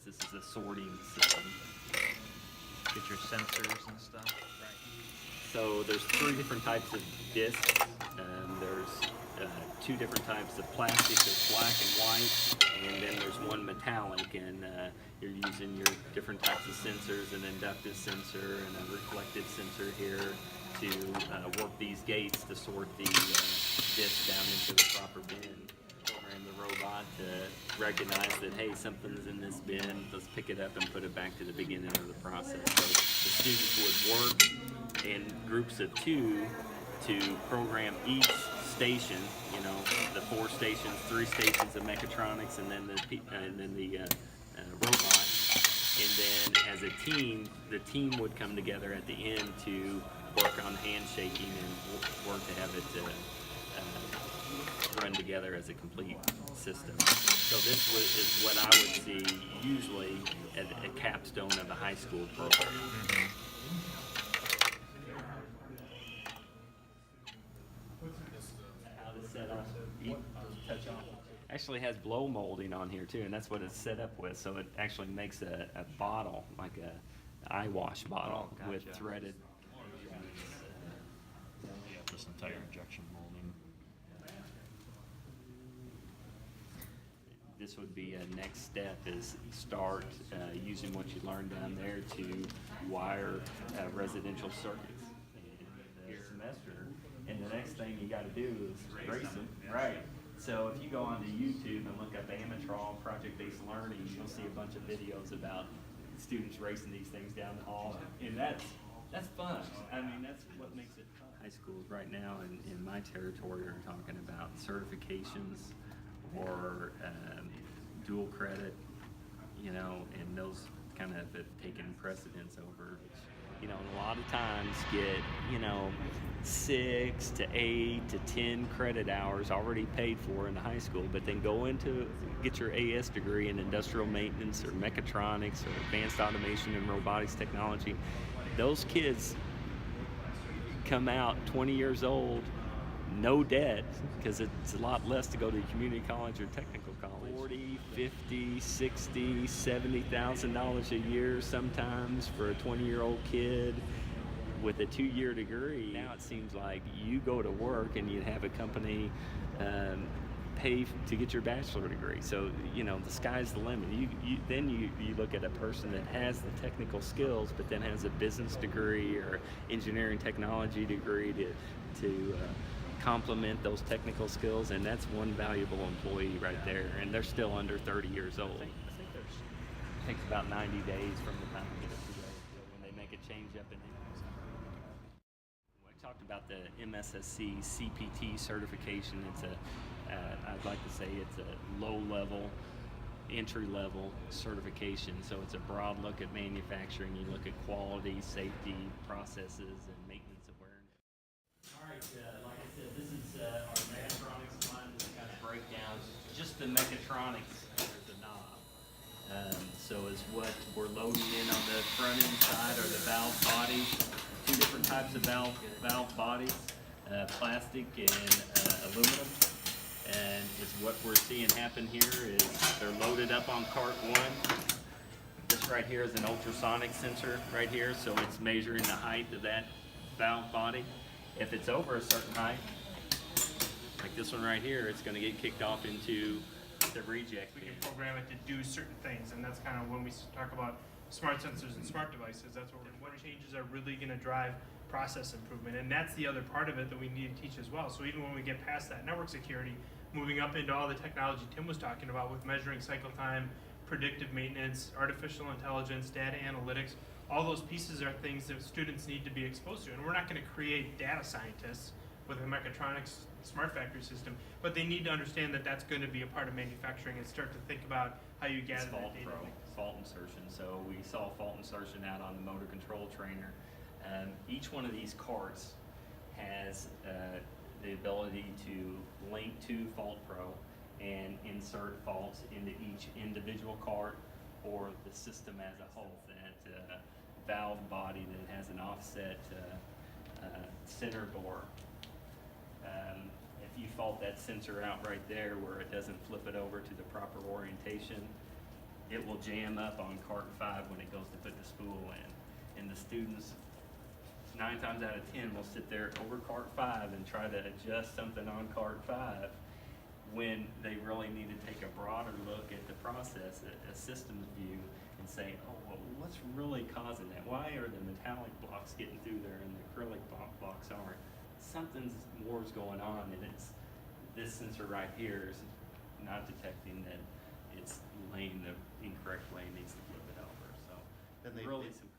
This is a sorting system. Get your sensors and stuff. Right. So there's 3 different types of discs. There's 2 different types of plastic. There's black and white, and then there's one metallic. And you're using your different types of sensors, an inductive sensor and a reflective sensor here to work these gates to sort the disc down into the proper bin. Program the robot to recognize that, hey, something's in this bin, let's pick it up and put it back to the beginning of the process. So the students would work in groups of 2 to program each station, you know, the 4 stations, 3 stations of mechatronics, and then the robot. And then as a team, the team would come together at the end to work on handshaking and work to have it run together as a complete system. So this is what I would see usually at a capstone of a high school program. How to set up, touch on. Actually has blow molding on here too, and that's what it's set up with. So it actually makes a bottle, like a eye wash bottle, with threaded. This entire injection molding. This would be a next step, is start using what you learned down there to wire residential circuits in the semester. And the next thing you got to do is race them. Right. So if you go onto YouTube and look up Amatrol project-based learning, you'll see a bunch of videos about students racing these things down the hall, and that's fun. I mean, that's what makes it fun. High schools right now in my territory are talking about certifications or dual credit, you know, and those kind of have taken precedence over, you know, and a lot of times get, you know, 6 to 8 to 10 credit hours already paid for in the high school, but then go into get your AS degree in industrial maintenance or mechatronics or advanced automation and robotics technology. Those kids come out 20 years old, no debt, because it's a lot less to go to community college or technical college. 40, 50, 60, $70,000 a year sometimes for a 20-year-old kid with a 2-year degree. Now it seems like you go to work and you have a company pay to get your bachelor degree. So, you know, the sky's the limit. Then you look at a person that has the technical skills, but then has a business degree or engineering technology degree to complement those technical skills, and that's one valuable employee right there, and they're still under 30 years old. I think it takes about 90 days from the time they get up to when they make a change up in I talked about the MSSC CPT certification. It's I'd like to say it's a low-level, entry-level certification. So it's a broad look at manufacturing. You look at quality, safety, processes, and maintenance awareness. All right, like I said, this is our mechatronics line. This kind of breakdown, just the mechatronics under the knob. So is what we're loading in on the front end side are the valve bodies. 2 different types of valve bodies, plastic and aluminum. And it's what we're seeing happen here is they're loaded up on cart 1. This right here is an ultrasonic sensor right here, so it's measuring the height of that valve body. If it's over a certain height, like this one right here, it's going to get kicked off into the reject bin. We can program it to do certain things, and that's kind of when we talk about smart sensors and smart devices. That's what changes are really going to drive process improvement, and that's the other part of it that we need to teach as well. So even when we get past that network security, moving up into all the technology Tim was talking about with measuring cycle time, predictive maintenance, artificial intelligence, data analytics, all those pieces are things that students need to be exposed to. And we're not going to create data scientists with a mechatronics smart factory system, but they need to understand that that's going to be a part of manufacturing and start to think about how you gather that data. Fault insertion. So we saw fault insertion out on the motor control trainer. Each one of these carts has the ability to link to Fault Pro and insert faults into each individual cart or the system as a whole. That valve body that has an offset center bore. If you fault that sensor out right there where it doesn't flip it over to the proper orientation, it will jam up on cart 5 when it goes to put the spool in. And the students, 9 times out of 10, will sit there over cart 5 and try to adjust something on cart 5 when they really need to take a broader look at the process, a systems view, and say, oh, well, what's really causing that? Why are the metallic blocks getting through there and the acrylic blocks aren't? Something's more's going on, and it's this sensor right here is not detecting that it's laying the incorrect way and needs to flip it over. So And they- really some